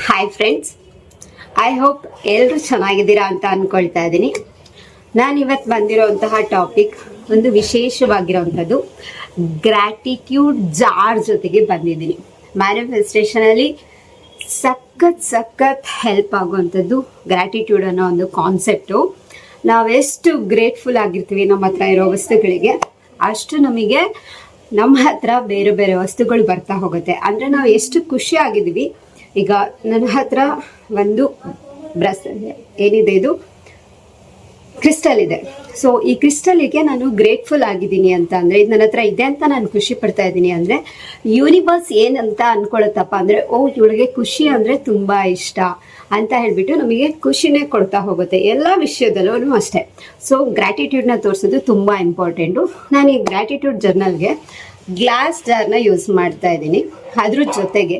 Hi friends, I hope ಎಲ್ಲರೂ ಚೆನ್ನಾಗಿದ್ದೀರಾ ಅಂತ ಅಂದ್ಕೊಳ್ತಾ ಇದ್ದೀನಿ. ನಾನು ಇವತ್ತು ಬಂದಿರೋಂತಹ ಟಾಪಿಕ್ ಒಂದು ವಿಶೇಷವಾಗಿರೋವಂಥದ್ದು. ಗ್ರ್ಯಾಟಿಟ್ಯೂಡ್ ಜಾರ್ ಜೊತೆಗೆ ಬಂದಿದ್ದೀನಿ. ಮ್ಯಾನಿಫೆಸ್ಟೇಷನಲ್ಲಿ ಸಖತ್ ಹೆಲ್ಪ್ ಆಗುವಂಥದ್ದು ಗ್ರ್ಯಾಟಿಟ್ಯೂಡ್ ಅನ್ನೋ ಒಂದು ಕಾನ್ಸೆಪ್ಟು. ನಾವೆಷ್ಟು ಗ್ರೇಟ್ಫುಲ್ ಆಗಿರ್ತೀವಿ ನಮ್ಮ ಹತ್ರ ಇರೋ ವಸ್ತುಗಳಿಗೆ, ಅಷ್ಟು ನಮಗೆ ನಮ್ಮ ಹತ್ರ ಬೇರೆ ಬೇರೆ ವಸ್ತುಗಳು ಬರ್ತಾ ಹೋಗುತ್ತೆ. ಅಂದರೆ ನಾವು ಎಷ್ಟು ಖುಷಿ ಆಗಿದ್ದೀವಿ. ಈಗ ನನ್ನ ಹತ್ರ ಒಂದು ಏನಿದೆ, ಇದು ಕ್ರಿಸ್ಟಲ್ ಇದೆ. ಸೊ ಈ ಕ್ರಿಸ್ಟಲಿಗೆ ನಾನು ಗ್ರೇಟ್ಫುಲ್ ಆಗಿದ್ದೀನಿ ಅಂತ ಅಂದರೆ, ಇದು ನನ್ನ ಹತ್ರ ಇದೆ ಅಂತ ನಾನು ಖುಷಿ ಪಡ್ತಾ ಇದ್ದೀನಿ ಅಂದರೆ, ಯೂನಿವರ್ಸ್ ಏನಂತ ಅನ್ಕೊಳತ್ತಪ್ಪ ಅಂದರೆ, ಇವಳಿಗೆ ಖುಷಿ ಅಂದರೆ ತುಂಬ ಇಷ್ಟ ಅಂತ ಹೇಳ್ಬಿಟ್ಟು ನಮಗೆ ಖುಷಿನೇ ಕೊಡ್ತಾ ಹೋಗುತ್ತೆ ಎಲ್ಲ ವಿಷಯದಲ್ಲೂ ಅಷ್ಟೇ. ಸೊ ಗ್ರ್ಯಾಟಿಟ್ಯೂಡ್ನ ತೋರಿಸೋದು ತುಂಬ ಇಂಪಾರ್ಟೆಂಟು. ನಾನು ಈ ಗ್ರ್ಯಾಟಿಟ್ಯೂಡ್ ಜರ್ನಲ್ಗೆ ಗ್ಲಾಸ್ ಜಾರ್ನ ಯೂಸ್ ಮಾಡ್ತಾ ಇದ್ದೀನಿ. ಅದ್ರ ಜೊತೆಗೆ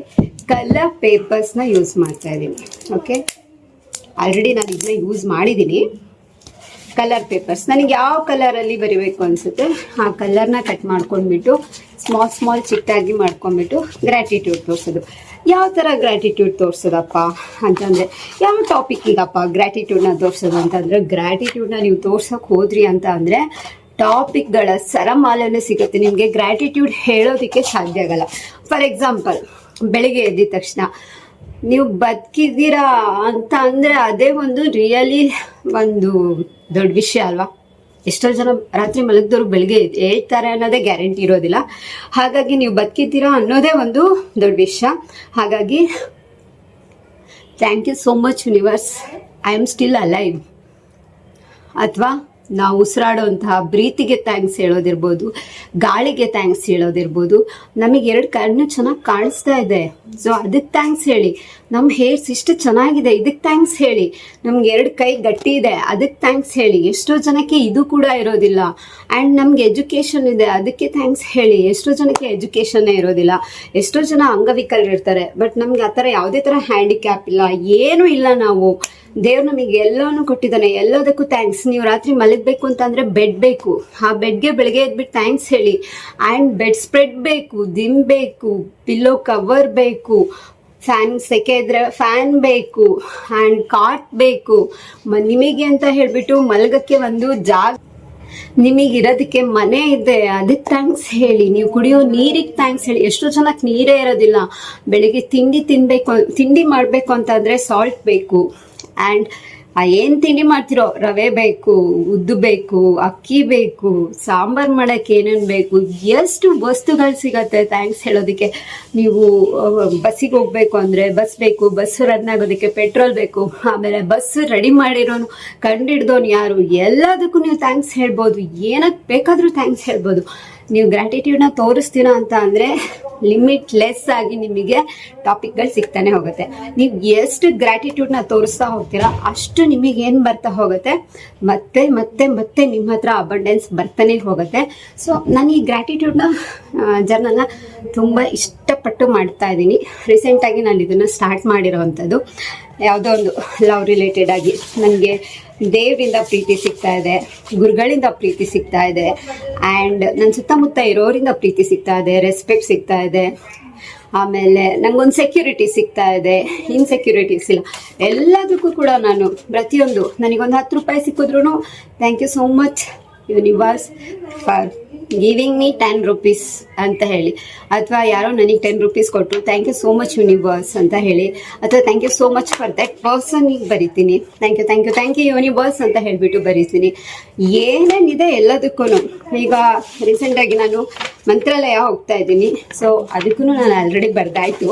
ಕಲರ್ ಪೇಪರ್ಸ್ನ ಯೂಸ್ ಮಾಡ್ತಾ ಇದ್ದೀನಿ. ಓಕೆ, ಆಲ್ರೆಡಿ ನಾನು ಇದನ್ನ ಯೂಸ್ ಮಾಡಿದ್ದೀನಿ. ಕಲರ್ ಪೇಪರ್ಸ್ ನನಗೆ ಯಾವ ಕಲರಲ್ಲಿ ಬರಿಬೇಕು ಅನಿಸುತ್ತೆ ಆ ಕಲರ್ನ ಕಟ್ ಮಾಡ್ಕೊಂಡ್ಬಿಟ್ಟು ಸ್ಮಾಲ್ ಚಿಕ್ಕಾಗಿ ಮಾಡ್ಕೊಂಡ್ಬಿಟ್ಟು ಗ್ರ್ಯಾಟಿಟ್ಯೂಡ್ ತೋರಿಸೋದು. ಯಾವ ಥರ ಗ್ರ್ಯಾಟಿಟ್ಯೂಡ್ ತೋರಿಸೋದಪ್ಪ ಅಂತಂದರೆ, ಯಾವ ಟಾಪಿಕ್ಕಿಗಪ್ಪ ಗ್ರ್ಯಾಟಿಟ್ಯೂಡ್ನ ತೋರಿಸೋದು ಅಂತಂದರೆ, ಗ್ರ್ಯಾಟಿಟ್ಯೂಡ್ನ ನೀವು ತೋರ್ಸೋಕೆ ಹೋದ್ರಿ ಅಂತ ಅಂದರೆ ಟಾಪಿಕ್ಗಳ ಸರಮಾಲೆನೇ ಸಿಗುತ್ತೆ. ನಿಮಗೆ ಗ್ರ್ಯಾಟಿಟ್ಯೂಡ್ ಹೇಳೋದಕ್ಕೆ ಸಾಧ್ಯ ಆಗಲ್ಲ. ಫಾರ್ ಎಕ್ಸಾಂಪಲ್, ಬೆಳಿಗ್ಗೆ ಎದ್ದಿದ ತಕ್ಷಣ ನೀವು ಬದುಕಿದ್ದೀರಾ ಅಂತ ಅಂದರೆ ಅದೇ ಒಂದು ರಿಯಲಿ ಒಂದು ದೊಡ್ಡ ವಿಷಯ ಅಲ್ವಾ. ಎಷ್ಟೋ ಜನ ರಾತ್ರಿ ಮಲಗಿದವರು ಬೆಳಿಗ್ಗೆ ಹೇಳ್ತಾರೆ ಅನ್ನೋದೇ ಗ್ಯಾರಂಟಿ ಇರೋದಿಲ್ಲ. ಹಾಗಾಗಿ ನೀವು ಬದುಕಿದ್ದೀರಾ ಅನ್ನೋದೇ ಒಂದು ದೊಡ್ಡ ವಿಷಯ. ಹಾಗಾಗಿ thank you so much universe, I am still alive. ಅಥವಾ ನಾವು ಉಸಿರಾಡುವಂತಹ ಬ್ರೀತಿಗೆ ಥ್ಯಾಂಕ್ಸ್ ಹೇಳೋದಿರ್ಬೋದು, ಗಾಳಿಗೆ ಥ್ಯಾಂಕ್ಸ್ ಹೇಳೋದಿರ್ಬೋದು. ನಮಗೆ 2 ಕಣ್ಣು ಚೆನ್ನಾಗಿ ಕಾಣಿಸ್ತಾ ಇದೆ, ಸೊ ಅದಕ್ಕೆ ಥ್ಯಾಂಕ್ಸ್ ಹೇಳಿ. ನಮ್ಮ ಹೇರ್ಸ್ ಇಷ್ಟು ಚೆನ್ನಾಗಿದೆ, ಇದಕ್ಕೆ ಥ್ಯಾಂಕ್ಸ್ ಹೇಳಿ. ನಮ್ಗೆ 2 ಕೈ ಗಟ್ಟಿ ಇದೆ, ಅದಕ್ಕೆ ಥ್ಯಾಂಕ್ಸ್ ಹೇಳಿ. ಎಷ್ಟೋ ಜನಕ್ಕೆ ಇದು ಕೂಡ ಇರೋದಿಲ್ಲ. ಆ್ಯಂಡ್ ನಮ್ಗೆ ಎಜುಕೇಷನ್ ಇದೆ, ಅದಕ್ಕೆ ಥ್ಯಾಂಕ್ಸ್ ಹೇಳಿ. ಎಷ್ಟೋ ಜನಕ್ಕೆ ಎಜುಕೇಷನ್ನೇ ಇರೋದಿಲ್ಲ. ಎಷ್ಟೋ ಜನ ಅಂಗವಿಕಲರಿರ್ತಾರೆ, ಬಟ್ ನಮ್ಗೆ ಆ ಥರ ಯಾವುದೇ ಥರ ಹ್ಯಾಂಡಿಕ್ಯಾಪ್ ಇಲ್ಲ, ಏನೂ ಇಲ್ಲ. ನಾವು ದೇವ್ರು ನಮಗೆ ಎಲ್ಲನೂ ಕೊಟ್ಟಿದ್ದಾನೆ, ಎಲ್ಲದಕ್ಕೂ ಥ್ಯಾಂಕ್ಸ್. ನೀವು ರಾತ್ರಿ ಮಲಗಬೇಕು ಅಂತಂದರೆ ಬೆಡ್ ಬೇಕು, ಆ ಬೆಡ್ಗೆ ಬೆಳಗ್ಗೆ ಎದ್ಬಿಟ್ಟು ಥ್ಯಾಂಕ್ಸ್ ಹೇಳಿ. ಆ್ಯಂಡ್ ಬೆಡ್ ಸ್ಪ್ರೆಡ್ ಬೇಕು, ದಿಮ್ ಬೇಕು, ಪಿಲ್ಲೋ ಕವರ್ ಬೇಕು, ಫ್ಯಾನ್ ಸೆಕೆ ಇದ್ರೆ ಫ್ಯಾನ್ ಬೇಕು, ಆ್ಯಂಡ್ ಕಾಟ್ ಬೇಕು. ನಿಮಗೆ ಅಂತ ಹೇಳಿಬಿಟ್ಟು ಮಲಗಕ್ಕೆ ಒಂದು ಜಾಗ, ನಿಮಗಿರೋದಕ್ಕೆ ಮನೆ ಇದೆ, ಅದಕ್ಕೆ ಥ್ಯಾಂಕ್ಸ್ ಹೇಳಿ. ನೀವು ಕುಡಿಯೋ ನೀರಿಗೆ ಥ್ಯಾಂಕ್ಸ್ ಹೇಳಿ. ಎಷ್ಟೋ ಜನಕ್ಕೆ ನೀರೇ ಇರೋದಿಲ್ಲ. ಬೆಳಿಗ್ಗೆ ತಿಂಡಿ ಮಾಡಬೇಕು ಅಂತಂದರೆ ಸಾಲ್ಟ್ ಬೇಕು. ಆ್ಯಂಡ್ ಏನು ತಿಂಡಿ ಮಾಡ್ತಿರೋ, ರವೆ ಬೇಕು, ಉದ್ದು ಬೇಕು, ಅಕ್ಕಿ ಬೇಕು, ಸಾಂಬಾರು ಮಾಡೋಕ್ಕೆ ಏನೇನು ಬೇಕು, ಎಷ್ಟು ವಸ್ತುಗಳು ಸಿಗತ್ತೆ ಥ್ಯಾಂಕ್ಸ್ ಹೇಳೋದಕ್ಕೆ. ನೀವು ಬಸ್ಸಿಗೆ ಹೋಗ್ಬೇಕು ಅಂದರೆ ಬಸ್ ಬೇಕು, ಬಸ್ ರನ್ ಆಗೋದಕ್ಕೆ ಪೆಟ್ರೋಲ್ ಬೇಕು, ಆಮೇಲೆ ಬಸ್ ರೆಡಿ ಮಾಡಿರೋನು ಕಂಡಿಡ್ದೋನು ಯಾರು, ಎಲ್ಲದಕ್ಕೂ ನೀವು ಥ್ಯಾಂಕ್ಸ್ ಹೇಳ್ಬೋದು. ಏನಕ್ಕೆ ಬೇಕಾದರೂ ಥ್ಯಾಂಕ್ಸ್ ಹೇಳ್ಬೋದು. ನೀವು ಗ್ರ್ಯಾಟಿಟ್ಯೂಡ್ನ ತೋರಿಸ್ತೀರಾ ಅಂತ ಅಂದರೆ ಲಿಮಿಟ್ಲೆಸ್ ಆಗಿ ನಿಮಗೆ ಟಾಪಿಕ್ಗಳು ಸಿಗ್ತಾನೆ ಹೋಗುತ್ತೆ. ನೀವು ಎಷ್ಟು ಗ್ರ್ಯಾಟಿಟ್ಯೂಡ್ನ ತೋರಿಸ್ತಾ ಹೋಗ್ತೀರಾ ಅಷ್ಟು ನಿಮಗೆ ಏನು ಬರ್ತಾ ಹೋಗುತ್ತೆ, ಮತ್ತೆ ಮತ್ತೆ ಮತ್ತೆ ನಿಮ್ಮ ಹತ್ರ ಅಬಂಡೆನ್ಸ್ ಬರ್ತಾನೆ ಹೋಗುತ್ತೆ. ಸೊ ನಾನು ಈ ಗ್ರ್ಯಾಟಿಟ್ಯೂಡ್ನ ಜರ್ನಲ್ನ ತುಂಬ ಇಷ್ಟಪಟ್ಟು ಮಾಡ್ತಾ ಇದ್ದೀನಿ. ರೀಸೆಂಟಾಗಿ ನಾನು ಇದನ್ನು ಸ್ಟಾರ್ಟ್ ಮಾಡಿರೋವಂಥದ್ದು. ಯಾವುದೋ ಒಂದು ಲವ್ ರಿಲೇಟೆಡ್ ಆಗಿ ನನಗೆ ದೇವರಿಂದ ಪ್ರೀತಿ ಸಿಗ್ತಾ ಇದೆ, ಗುರುಗಳಿಂದ ಪ್ರೀತಿ ಸಿಗ್ತಾ ಇದೆ, ಆ್ಯಂಡ್ ನನ್ನ ಸುತ್ತಮುತ್ತ ಇರೋರಿಂದ ಪ್ರೀತಿ ಸಿಗ್ತಾ ಇದೆ, ರೆಸ್ಪೆಕ್ಟ್ ಸಿಗ್ತಾ ಇದೆ. ಆಮೇಲೆ ನಂಗೊಂದು ಸೆಕ್ಯೂರಿಟಿ ಸಿಗ್ತಾ ಇದೆ, ಇನ್ಸೆಕ್ಯೂರಿಟೀಸ್ ಇಲ್ಲ. ಎಲ್ಲದಕ್ಕೂ ಕೂಡ ನಾನು ಪ್ರತಿಯೊಂದು, ನನಗೊಂದು 10 ರೂಪಾಯಿ ಸಿಕ್ಕಿದ್ರೂ thank you so much universe for giving me 10 rupees ಅಂತ ಹೇಳಿ. ಅಥವಾ ಯಾರೋ ನನಗೆ 10 ರೂಪೀಸ್ ಕೊಟ್ಟರು, thank you so much universe ಅಂತ ಹೇಳಿ. ಅಥವಾ thank you so much for that ಪರ್ಸನಿಗೆ ಬರಿತೀನಿ. ಥ್ಯಾಂಕ್ ಯು ಯೂನಿವರ್ಸ್ ಅಂತ ಹೇಳಿಬಿಟ್ಟು ಬರೀತೀನಿ. ಏನೇನಿದೆ ಎಲ್ಲದಕ್ಕೂ. ಈಗ ರೀಸೆಂಟಾಗಿ ನಾನು ಮಂತ್ರಾಲಯ ಹೋಗ್ತಾ ಇದ್ದೀನಿ. ಸೊ ಅದಕ್ಕೂ ನಾನು ಆಲ್ರೆಡಿ ಬರ್ದಾಯಿತು,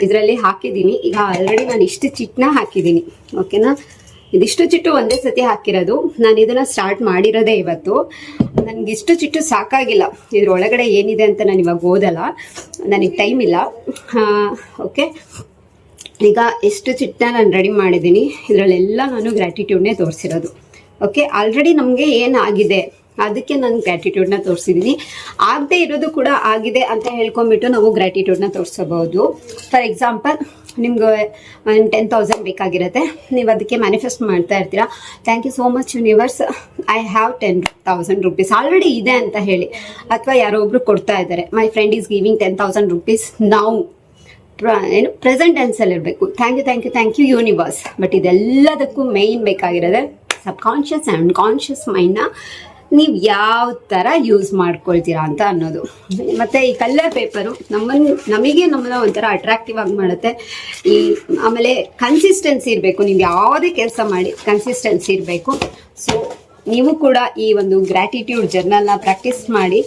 ಇದರಲ್ಲಿ ಹಾಕಿದ್ದೀನಿ. ಈಗ ಆಲ್ರೆಡಿ ನಾನು ಇಷ್ಟು ಚಿಟ್ಟನ್ನ ಹಾಕಿದ್ದೀನಿ. ಓಕೆನಾ, ಇದಿಷ್ಟು ಚಿಟ್ಟು ಒಂದೇ ಸತಿ ಹಾಕಿರೋದು. ನಾನು ಇದನ್ನು ಸ್ಟಾರ್ಟ್ ಮಾಡಿರೋದೇ ಇವತ್ತು. ನನಗೆ ಇಷ್ಟು ಚಿಟ್ಟು ಸಾಕಾಗಿಲ್ಲ, ಇದ್ರೊಳಗಡೆ ಏನಿದೆ ಅಂತ ನಾನು ಇವಾಗ ಓದಲ್ಲ, ನನಗೆ ಟೈಮ್ ಇಲ್ಲ. ಓಕೆ, ಈಗ ಎಷ್ಟು ಚಿಟ್ಟನ್ನ ನಾನು ರೆಡಿ ಮಾಡಿದ್ದೀನಿ. ಇದರಲ್ಲೆಲ್ಲ ನಾನು ಗ್ರ್ಯಾಟಿಟ್ಯೂಡ್ನೇ ತೋರಿಸಿರೋದು. ಓಕೆ, ಆಲ್ರೆಡಿ ನಮಗೆ ಏನಾಗಿದೆ ಅದಕ್ಕೆ ನಾನು ಗ್ರ್ಯಾಟಿಟ್ಯೂಡ್ನ ತೋರಿಸಿದ್ದೀನಿ. ಆಗದೆ ಇರೋದು ಕೂಡ ಆಗಿದೆ ಅಂತ ಹೇಳ್ಕೊಂಬಿಟ್ಟು ನಾವು ಗ್ರ್ಯಾಟಿಟ್ಯೂಡ್ನ ತೋರಿಸಬಹುದು. ಫಾರ್ ಎಕ್ಸಾಂಪಲ್, ನಿಮ್ಗೆ 10,000 ಬೇಕಾಗಿರುತ್ತೆ, ನೀವು ಅದಕ್ಕೆ ಮ್ಯಾನಿಫೆಸ್ಟ್ ಮಾಡ್ತಾ ಇರ್ತೀರಾ. Thank you so much universe, I have 10,000 rupees already ಇದೆ ಅಂತ ಹೇಳಿ. ಅಥವಾ ಯಾರೋ ಒಬ್ರು ಕೊಡ್ತಾ ಇದ್ದಾರೆ, my friend is giving 10,000 rupees now present ಟೆನ್ಸಲ್ಲಿ ಇರಬೇಕು. Thank you universe. ಬಟ್ ಇದೆಲ್ಲದಕ್ಕೂ ಮೇಯ್ನ್ ಬೇಕಾಗಿರೋದೆ ಸಬ್ಕಾನ್ಷಿಯಸ್ ಆ್ಯಂಡ್ ಕಾನ್ಷಿಯಸ್ ಮೈಂಡ್ನ ನೀವು ಯಾವ ಥರ ಯೂಸ್ ಮಾಡ್ಕೊಳ್ತೀರಾ ಅಂತ ಅನ್ನೋದು. ಮತ್ತು ಈ ಕಲರ್ ಪೇಪರು ನಮ್ಮನ್ನ ಒಂಥರ ಅಟ್ರಾಕ್ಟಿವ್ ಆಗಿ ಮಾಡುತ್ತೆ. ಆಮೇಲೆ ಕನ್ಸಿಸ್ಟೆನ್ಸಿ ಇರಬೇಕು. ನೀವು ಯಾವುದೇ ಕೆಲಸ ಮಾಡಿ ಕನ್ಸಿಸ್ಟೆನ್ಸಿ ಇರಬೇಕು. ಸೊ ನೀವು ಕೂಡ ಈ ಒಂದು ಗ್ರ್ಯಾಟಿಟ್ಯೂಡ್ ಜರ್ನಲ್ನ ಪ್ರಾಕ್ಟೀಸ್ ಮಾಡಿ.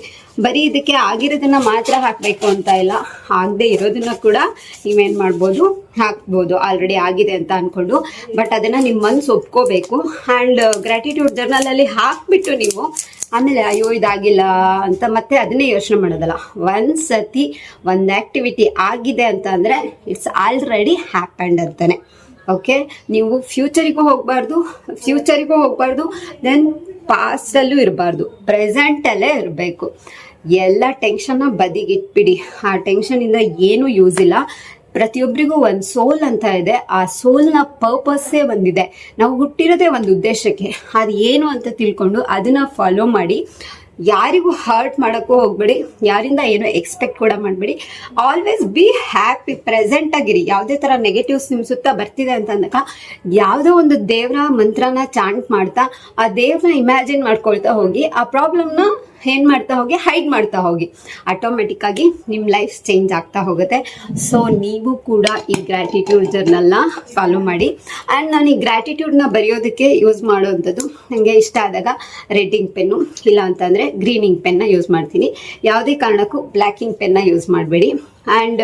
ಬರೀ ಇದಕ್ಕೆ ಆಗಿರೋದನ್ನ ಮಾತ್ರ ಹಾಕಬೇಕು ಅಂತ ಇಲ್ಲ, ಆಗದೆ ಇರೋದನ್ನ ಕೂಡ ನೀವೇನು ಮಾಡ್ಬೋದು, ಹಾಕ್ಬೋದು ಆಲ್ರೆಡಿ ಆಗಿದೆ ಅಂತ ಅಂದ್ಕೊಂಡು. ಬಟ್ ಅದನ್ನು ನಿಮ್ಮ ಮನಸ್ಸು ಒಪ್ಕೋಬೇಕು. ಆ್ಯಂಡ್ ಗ್ರ್ಯಾಟಿಟ್ಯೂಡ್ ಜರ್ನಲಲ್ಲಿ ಹಾಕ್ಬಿಟ್ಟು ನೀವು ಆಮೇಲೆ ಅಯ್ಯೋ ಇದಾಗಿಲ್ಲ ಅಂತ ಮತ್ತೆ ಅದನ್ನೇ ಯೋಚನೆ ಮಾಡೋದಲ್ಲ. ಒಂದ್ಸತಿ ಒಂದು ಆ್ಯಕ್ಟಿವಿಟಿ ಆಗಿದೆ ಅಂತ ಅಂದರೆ ಇಟ್ಸ್ ಆಲ್ರೆಡಿ ಹ್ಯಾಪಂಡ್ ಅಂತಾನೆ. ಓಕೆ, ನೀವು ಫ್ಯೂಚರಿಗೂ ಹೋಗಬಾರ್ದು, ದೆನ್ ಪಾಸ್ಟಲ್ಲೂ ಇರಬಾರ್ದು, ಪ್ರೆಸೆಂಟಲ್ಲೇ ಇರಬೇಕು. ಎಲ್ಲ ಟೆನ್ಷನ್ನ ಬದಿಗಿಟ್ಬಿಡಿ. ಆ ಟೆನ್ಷನಿಂದ ಏನೂ ಯೂಸ್ ಇಲ್ಲ. ಪ್ರತಿಯೊಬ್ಬರಿಗೂ ಒಂದು ಸೋಲ್ ಅಂತ ಇದೆ. ಆ ಸೋಲ್ನ ಪರ್ಪಸ್ಸೇ ಒಂದಿದೆ. ನಾವು ಹುಟ್ಟಿರೋದೇ ಒಂದು ಉದ್ದೇಶಕ್ಕೆ. ಅದು ಏನು ಅಂತ ತಿಳ್ಕೊಂಡು ಅದನ್ನು ಫಾಲೋ ಮಾಡಿ. ಯಾರಿಗೂ ಹರ್ಟ್ ಮಾಡೋಕ್ಕೂ ಹೋಗ್ಬೇಡಿ, ಯಾರಿಂದ ಏನೋ ಎಕ್ಸ್ಪೆಕ್ಟ್ ಕೂಡ ಮಾಡಬೇಡಿ. ಆಲ್ವೇಸ್ ಬಿ ಹ್ಯಾಪಿ, ಪ್ರೆಸೆಂಟ್ ಆಗಿರಿ. ಯಾವುದೇ ಥರ ನೆಗೆಟಿವ್ಸ್ ನಿಮ್ಮ ಸುತ್ತ ಬರ್ತಿದೆ ಅಂತ ಅಂದಾಗ ಯಾವುದೋ ಒಂದು ದೇವರ ಮಂತ್ರನ ಚಾಂಟ್ ಮಾಡ್ತಾ ಆ ದೇವ್ರನ್ನ ಇಮ್ಯಾಜಿನ್ ಮಾಡ್ಕೊಳ್ತಾ ಹೋಗಿ, ಆ ಪ್ರಾಬ್ಲಮ್ನ ಏನು ಮಾಡ್ತಾ ಹೋಗಿ, ಹೈಡ್ ಮಾಡ್ತಾ ಹೋಗಿ. ಆಟೋಮೆಟಿಕ್ ಆಗಿ ನಿಮ್ಮ ಲೈಫ್ ಚೇಂಜ್ ಆಗ್ತಾ ಹೋಗುತ್ತೆ. ಸೊ ನೀವು ಕೂಡ ಈ ಗ್ರ್ಯಾಟಿಟ್ಯೂಡ್ ಜರ್ನಲ್ನ ಫಾಲೋ ಮಾಡಿ. ಆ್ಯಂಡ್ ನಾನು ಈ ಗ್ರ್ಯಾಟಿಟ್ಯೂಡ್ನ ಬರೆಯೋದಕ್ಕೆ ಯೂಸ್ ಮಾಡೋವಂಥದ್ದು, ನನಗೆ ಇಷ್ಟ ಆದಾಗ ರೆಡ್ಡಿಂಗ್ ಪೆನ್ನು, ಇಲ್ಲ ಅಂತಂದರೆ ಗ್ರೀನಿಂಗ್ ಪೆನ್ನ ಯೂಸ್ ಮಾಡ್ತೀನಿ. ಯಾವುದೇ ಕಾರಣಕ್ಕೂ ಬ್ಲ್ಯಾಕಿಂಗ್ ಪೆನ್ನ ಯೂಸ್ ಮಾಡಬೇಡಿ. ಆ್ಯಂಡ್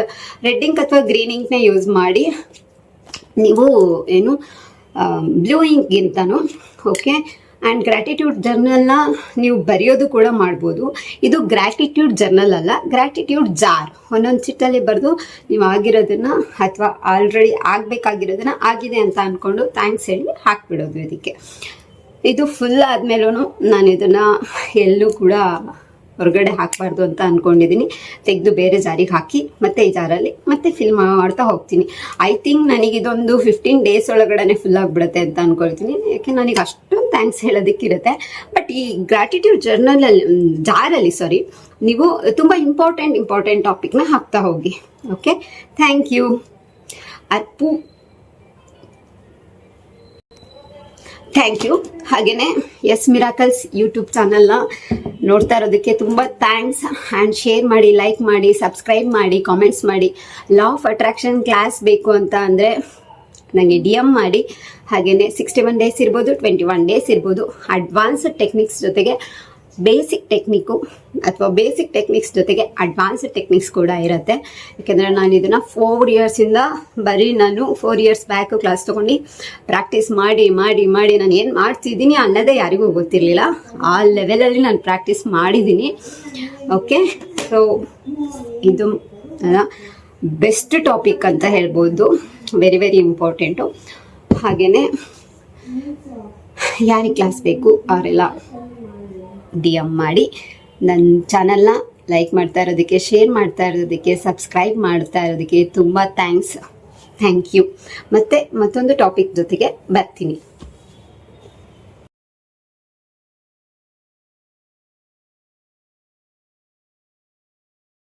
ರೆಡ್ಡಿಂಗ್ ಅಥವಾ ಗ್ರೀನಿಂಗ್ನೇ ಯೂಸ್ ಮಾಡಿ. ನೀವು ಬ್ಲೂ ಇಂಕ್ಗಿಂತನೂ ಓಕೆ. ಆ್ಯಂಡ್ ಗ್ರ್ಯಾಟಿಟ್ಯೂಡ್ ಜರ್ನಲ್ನ ನೀವು ಬರೆಯೋದು ಕೂಡ ಮಾಡ್ಬೋದು. ಇದು ಗ್ರ್ಯಾಟಿಟ್ಯೂಡ್ ಜರ್ನಲ್ ಅಲ್ಲ, ಗ್ರ್ಯಾಟಿಟ್ಯೂಡ್ ಜಾರ್. ಒಂದೊಂದು ಚಿಟ್ಟಲ್ಲಿ ಬರೆದು ನೀವು ಆಗಿರೋದನ್ನು ಅಥವಾ ಆಲ್ರೆಡಿ ಆಗಬೇಕಾಗಿರೋದನ್ನ ಆಗಿದೆ ಅಂತ ಅಂದ್ಕೊಂಡು ಥ್ಯಾಂಕ್ಸ್ ಹೇಳಿ ಹಾಕ್ಬಿಡೋದು. ಇದಕ್ಕೆ ಇದು ಫುಲ್ ಆದಮೇಲೂ ನಾನು ಇದನ್ನು ಎಲ್ಲೂ ಕೂಡ ಹೊರಗಡೆ ಹಾಕಬಾರ್ದು ಅಂತ ಅಂದ್ಕೊಂಡಿದ್ದೀನಿ. ತೆಗೆದು ಬೇರೆ ಜಾರಿಗೆ ಹಾಕಿ ಮತ್ತೆ ಈ ಜಾರಲ್ಲಿ ಮತ್ತೆ ಫಿಲ್ ಮಾಡ್ತಾ ಹೋಗ್ತೀನಿ. ಐ ಥಿಂಕ್ ನನಗಿದೊಂದು 15 days ಒಳಗಡೆ ಫುಲ್ ಆಗಿಬಿಡುತ್ತೆ ಅಂತ ಅಂದ್ಕೊಳ್ತೀನಿ. ಯಾಕೆ ನನಗೆ ಅಷ್ಟೊಂದು ಥ್ಯಾಂಕ್ಸ್ ಹೇಳೋದಕ್ಕಿರುತ್ತೆ. ಬಟ್ ಈ ಗ್ರ್ಯಾಟಿಟ್ಯೂಡ್ ಜಾರಲ್ಲಿ ನೀವು ತುಂಬ ಇಂಪಾರ್ಟೆಂಟ್ ಟಾಪಿಕ್ನ ಹಾಕ್ತಾ ಹೋಗಿ. Okay, thank you. Arpu, thank you. ಹಾಗೆಯೇ ಎಸ್ ಮಿರಾಕಲ್ಸ್ ಯೂಟ್ಯೂಬ್ ಚಾನಲ್ನ ನೋಡ್ತಾ ಇರೋದಕ್ಕೆ ತುಂಬ ಥ್ಯಾಂಕ್ಸ್. ಆ್ಯಂಡ್ ಶೇರ್ ಮಾಡಿ, ಲೈಕ್ ಮಾಡಿ, ಸಬ್ಸ್ಕ್ರೈಬ್ ಮಾಡಿ, ಕಾಮೆಂಟ್ಸ್ ಮಾಡಿ. ಲಾ ಆಫ್ ಅಟ್ರಾಕ್ಷನ್ ಕ್ಲಾಸ್ ಬೇಕು ಅಂತ ಅಂದರೆ ನನಗೆ DM ಮಾಡಿ. ಹಾಗೆಯೇ 61 days ಇರ್ಬೋದು, 21 days ಇರ್ಬೋದು. ಅಡ್ವಾನ್ಸ್ಡ್ ಟೆಕ್ನಿಕ್ಸ್ ಜೊತೆಗೆ ಬೇಸಿಕ್ ಟೆಕ್ನಿಕ್ಸ್ ಜೊತೆಗೆ ಅಡ್ವಾನ್ಸ್ಡ್ ಟೆಕ್ನಿಕ್ಸ್ ಕೂಡ ಇರುತ್ತೆ. ಯಾಕೆಂದರೆ ನಾನು ಇದನ್ನು 4 yearsಯಿಂದ ನಾನು 4 years ಬ್ಯಾಕ್ ಕ್ಲಾಸ್ ತೊಗೊಂಡು ಪ್ರಾಕ್ಟೀಸ್ ಮಾಡಿ ನಾನು ಏನು ಮಾಡ್ತಿದ್ದೀನಿ ಅನ್ನೋದೇ ಯಾರಿಗೂ ಗೊತ್ತಿರಲಿಲ್ಲ. ಆ ಲೆವೆಲಲ್ಲಿ ನಾನು ಪ್ರಾಕ್ಟೀಸ್ ಮಾಡಿದ್ದೀನಿ. ಓಕೆ, ಸೊ ಇದು ಬೆಸ್ಟ್ ಟಾಪಿಕ್ ಅಂತ ಹೇಳ್ಬೋದು. Very important. ಹಾಗೆಯೇ ಯಾರಿಗೆ ಕ್ಲಾಸ್ ಬೇಕು ಅವರೆಲ್ಲ DM ಮಾಡಿ. ನನ್ನ ಚಾನಲ್ನ ಲೈಕ್ ಮಾಡ್ತಾ ಇರೋದಕ್ಕೆ, ಶೇರ್ ಮಾಡ್ತಾ ಇರೋದಕ್ಕೆ, ಸಬ್ಸ್ಕ್ರೈಬ್ ಮಾಡ್ತಾ ಇರೋದಕ್ಕೆ ತುಂಬ ಥ್ಯಾಂಕ್ಸ್. Thank you. ಮತ್ತೊಂದು ಟಾಪಿಕ್ ಜೊತೆಗೆ ಬರ್ತೀನಿ.